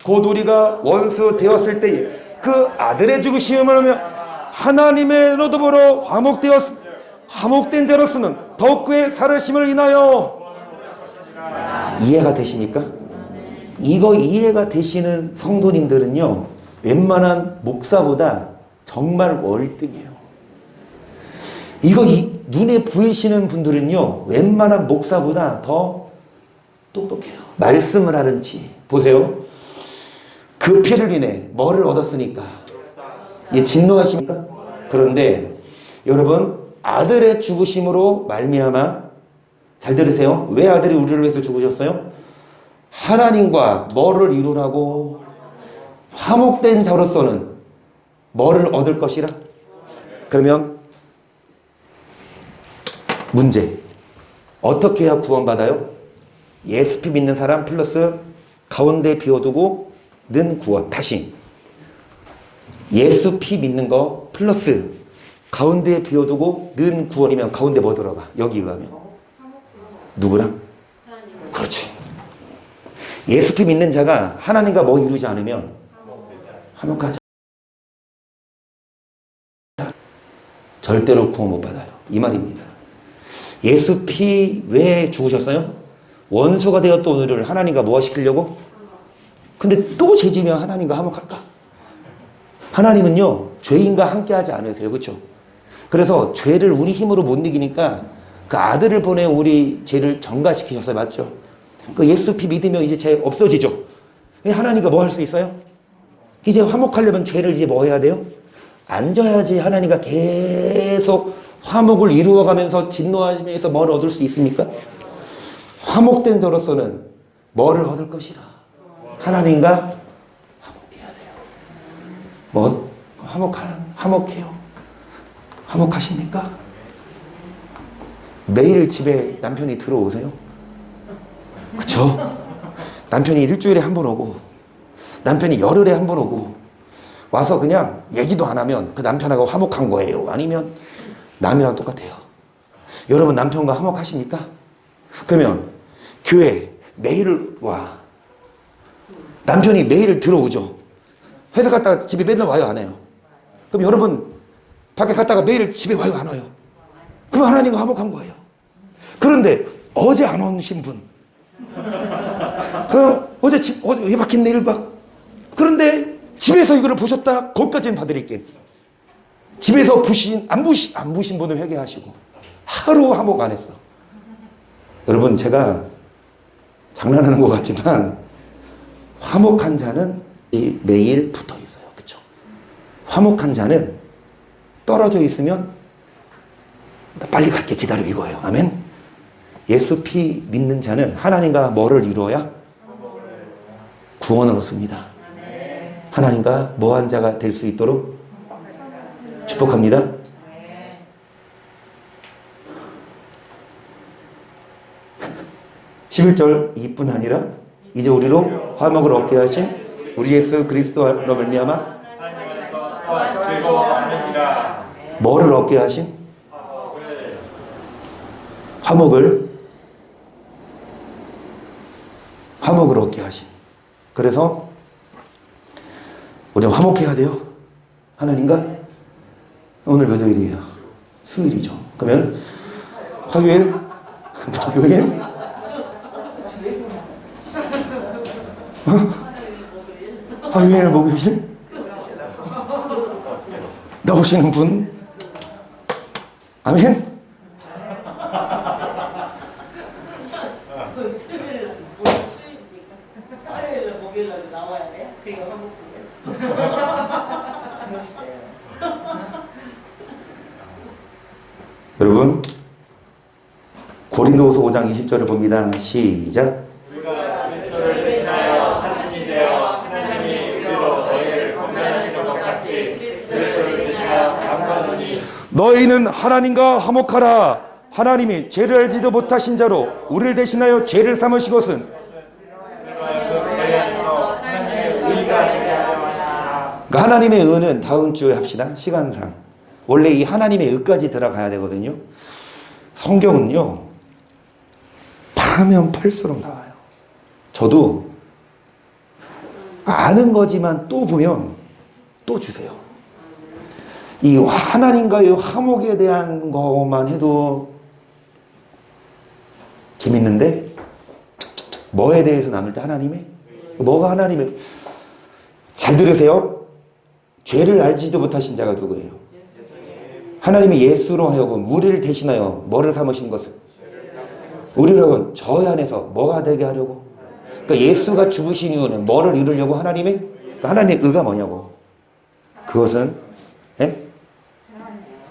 곧 우리가 원수 되었을 때 그 아들의 죽으심을 하며 하나님의 더불어 화목된 자로서는 더욱 그의 살으심을 인하여 이해가 되십니까? 이거 이해가 되시는 성도님들은요 웬만한 목사보다 정말 월등해요. 이거 눈에 보이시는 분들은요 웬만한 목사보다 더 똑똑해요. 말씀을 하는지 보세요. 그 피를 인해 뭐를 얻었으니까 예, 진노하십니까? 그런데 여러분 아들의 죽으심으로 말미암아 잘 들으세요. 왜 아들이 우리를 위해서 죽으셨어요? 하나님과 뭐를 이루라고? 화목된 자로서는 뭐를 얻을 것이라? 그러면 문제 어떻게 해야 구원받아요? 예수피 믿는 사람 플러스 가운데 비워두고 는 구원. 다시 예수 피 믿는 거 플러스 가운데에 비워두고 는 구원이면 가운데 뭐 들어가? 여기 가면 누구랑? 그렇지. 예수 피 믿는 자가 하나님과 뭐 이루지 않으면 화목하지 절대로 구원 못 받아요. 이 말입니다. 예수 피 왜 죽으셨어요? 원수가 되었던 오늘을 하나님과 뭐 시키려고? 근데 또 죄지면 하나님과 화목할까? 하나님은요 죄인과 함께하지 않으세요. 그렇죠? 그래서 죄를 우리 힘으로 못 이기니까 그 아들을 보내 우리 죄를 전가시키셨어요. 맞죠? 그 예수 피 믿으면 이제 죄 없어지죠. 하나님과 뭐 할 수 있어요? 이제 화목하려면 죄를 이제 뭐 해야 돼요? 앉아야지 하나님과 계속 화목을 이루어가면서 진노하면서 뭘 얻을 수 있습니까? 화목된 자로서는 뭐를 얻을 것이라? 하나님과 화목해야 돼요. 뭐 화목해요. 화목하십니까? 매일 집에 남편이 들어오세요? 그쵸? 남편이 일주일에 한 번 오고 남편이 열흘에 한 번 오고 와서 그냥 얘기도 안 하면 그 남편하고 화목한 거예요? 아니면 남이랑 똑같아요? 여러분 남편과 화목하십니까? 그러면 교회 매일 와. 남편이 매일 들어오죠. 회사 갔다가 집에 맨날 와요? 안 해요? 그럼 여러분 밖에 갔다가 매일 집에 와요? 안 와요? 그럼 하나님과 화목한 거예요. 그런데 어제 안 오신 분 그럼 어제 왜 박힌 내일 박 그런데 집에서 이거를 보셨다? 거기까지는 봐드릴게. 집에서 안 보신 분은 회개하시고 하루 화목 안 했어. 여러분 제가 장난하는 것 같지만 화목한 자는 매일 붙어 있어요. 그렇죠? 화목한 자는 떨어져 있으면 나 빨리 갈게 기다려 이거예요. 아멘. 예수 피 믿는 자는 하나님과 뭐를 이루어야? 구원을 얻습니다. 하나님과 뭐한 자가 될 수 있도록 축복합니다. 11절 이뿐 아니라 이제 우리로 화목을 얻게 하신 우리 예수 그리스도로 말미암아 뭐를 얻게 하신? 화목을 얻게 하신. 그래서 우리 화목해야 돼요. 하나님과. 오늘 몇 요일이에요? 수요일이죠. 그러면 화요일 목요일? 화요일, 목요일? 나오시는 분? 아멘? 화요일에 목요일날 나와야 돼? 그게 한국분이에요. 여러분, 고린도후서 5장 20절을 봅니다. 시작. 우리가 그리스도를 대신하여 사신이 되어 하나님이 우리로 너희를 건면하시는 것 같이 그리스도를 대신하여 감사하노니 너희는 하나님과 화목하라. 하나님이 죄를 알지도 못하신 자로 우리를 대신하여 죄를 삼으시것은, 그러니까 하나님의 의는 다음 주에 합시다. 시간상 원래 이 하나님의 의까지 들어가야 되거든요. 성경은요 파면 팔수록 나와요. 저도 아는 거지만 또 보면 또 주세요. 이 하나님과의 화목에 대한 것만 해도 재밌는데, 뭐에 대해서 나눌 때 하나님의, 뭐가 하나님의, 잘 들으세요. 죄를 알지도 못하신 자가 누구예요? 하나님이 예수로 하여금 우리를 대신하여 뭐를 삼으신 것을, 우리를 저희 안에서 뭐가 되게 하려고. 그러니까 예수가 죽으신 이유는 뭐를 이루려고? 하나님의, 그러니까 하나님의 의가 뭐냐고. 그것은, 예?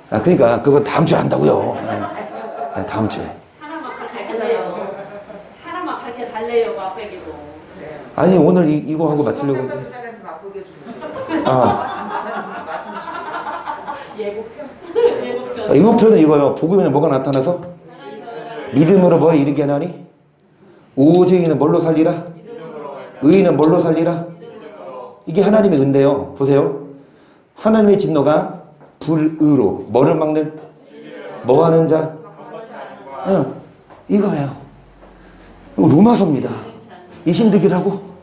그러니까 그건 다음 주에 한다고요. 네, 다음 주에. 하나만 그렇게 달래요. 하나만 그렇게 달래요, 맛배기로. 아니 오늘 이거 하고 마치려고 했는데. 짜리에서 맛보게 주는 예고편. 예고편은 이거요. 복음에는 뭐가 나타나서 믿음으로 뭐에 이르게 하나니? 오직이는 뭘로 살리라? 의인은 뭘로 살리라? 이게 하나님의 은혜요. 보세요. 하나님의 진노가 불의로 뭐를 막는? 뭐 하는 자? 이거예요. 이거 로마서입니다. 이신득이라고?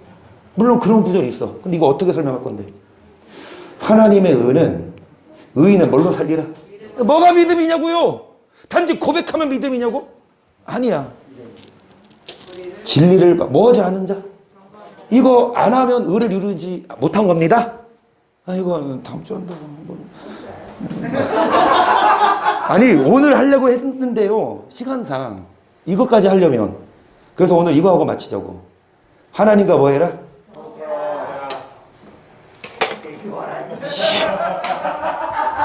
물론 그런 구절이 있어. 근데 이거 어떻게 설명할 건데? 하나님의 의는, 의인은 뭘로 살리라? 뭐가 믿음이냐고요? 단지 고백하면 믿음이냐고? 아니야. 진리를 뭐 하지 않은 자? 이거 안 하면 의를 이루지 못한 겁니다. 이거 다음 주 한다고. 아니 오늘 하려고 했는데요, 시간상 이것까지 하려면. 그래서 오늘 이거 하고 마치자고. 하나님과 뭐 해라?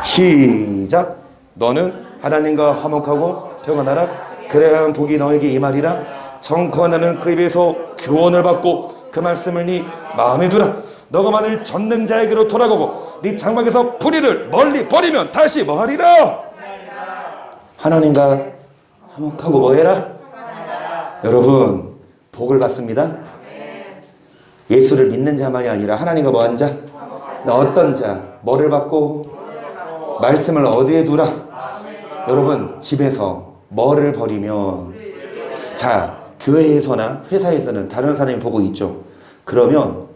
시작. 너는 하나님과 화목하고 평안하라. 그래야 복이 너에게 임하리라. 정권하는 그 입에서 교훈을 받고 그 말씀을 네 마음에 두라. 너가 만일 전능자에게로 돌아가고 네 장막에서 불의를 멀리 버리면 다시 뭐 하리라? 하나님과 화목하고 뭐 해라? 여러분 복을 받습니다. 예수를 믿는 자만이 아니라 하나님과 뭐 한 자? 어떤 자? 뭐를 받고? 말씀을 어디에 두라? 여러분 집에서 뭐를 버리면, 자 교회에서나 회사에서는 다른 사람이 보고 있죠. 그러면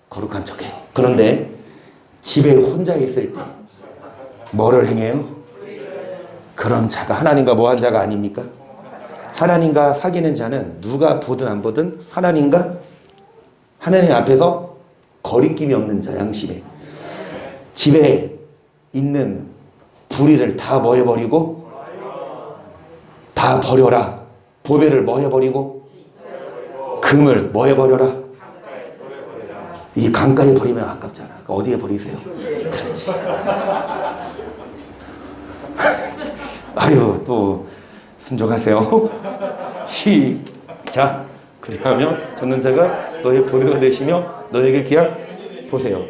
거룩한 척해요. 그런데 집에 혼자 있을 때 뭐를 행해요? 그런 자가 하나님과 뭐 한 자가 아닙니까? 하나님과 사귀는 자는 누가 보든 안 보든 하나님과, 하나님 앞에서 거리낌이 없는 자, 양심에. 집에 있는 불의를 다 뭐 해버리고? 다 버려라. 보배를 뭐 해버리고? 금을 뭐 해버려라? 이 강가에 버리면 아깝잖아. 그러니까 어디에 버리세요? 그렇지. 아유 또 순종하세요. 시작. 그리하면 젖는 자가 너의 보배가 되시며 너에게 귀한, 보세요.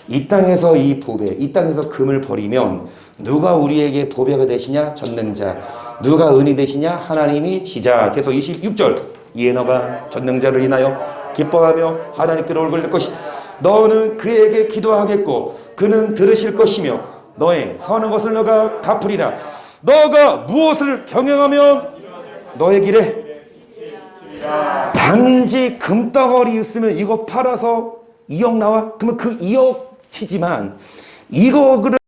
이 땅에서 이 보배, 이 땅에서 금을 버리면 누가 우리에게 보배가 되시냐? 전능자. 누가 은이 되시냐? 하나님이. 시작. 계속 26절. 이에 너가 전능자를 인하여 기뻐하며 하나님께로 얼굴 들 것이, 너는 그에게 기도하겠고 그는 들으실 것이며 너의 선한 것을 너가 갚으리라. 너가 무엇을 경영하면 너의 길에 단지 금덩어리 있으면 이거 팔아서 2억 나와? 그러면 그 2억 치지만 이거를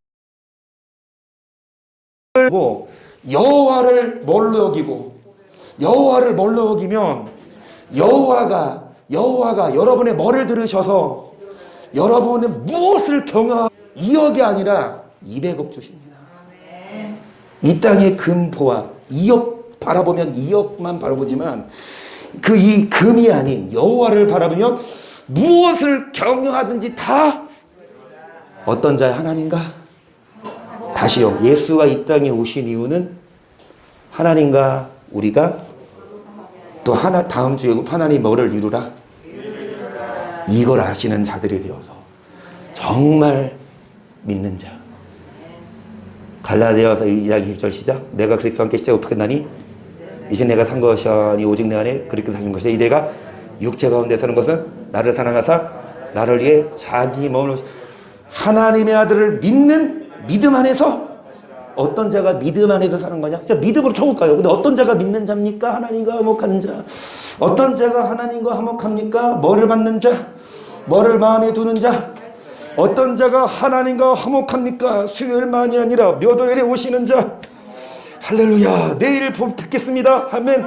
여호와를 뭘로 여기고 여호와를 뭘로 어기면 여호와가 여러분의 말을 들으셔서 여러분의 무엇을 경영 2억이 아니라 200억 주십니다. 이 땅의 금포와 2억 바라보면 2억만 바라보지만 그 이 금이 아닌 여호와를 바라보면 무엇을 경영하든지 다 어떤 자의 하나님과 다시요. 예수가 이 땅에 오신 이유는 하나님과 우리가 또 다음 주에 하나님 뭐를 이루라? 이걸 아시는 자들이 되어서 정말 믿는 자. 갈라디아서 2장 10절 시작. 내가 그리스도와 함께 시작 어떻게 나니? 이제 내가 산 것이 아니 오직 내 안에 그리스도 사신 것이야. 이 내가 육체 가운데 사는 것은 나를 사랑하사 나를 위해 자기 몸을 하나님의 아들을 믿는 믿음 안에서 어떤 자가 믿음 안에서 사는 거냐? 진짜 믿음으로 쳐볼까요? 근데 어떤 자가 믿는 자입니까? 하나님과 화목한 자. 어떤 자가 하나님과 화목합니까? 뭐를 받는 자? 뭐를 마음에 두는 자? 어떤 자가 하나님과 화목합니까? 수요일만이 아니라 몇 월에 오시는 자. 할렐루야. 내일 뵙겠습니다. 아멘.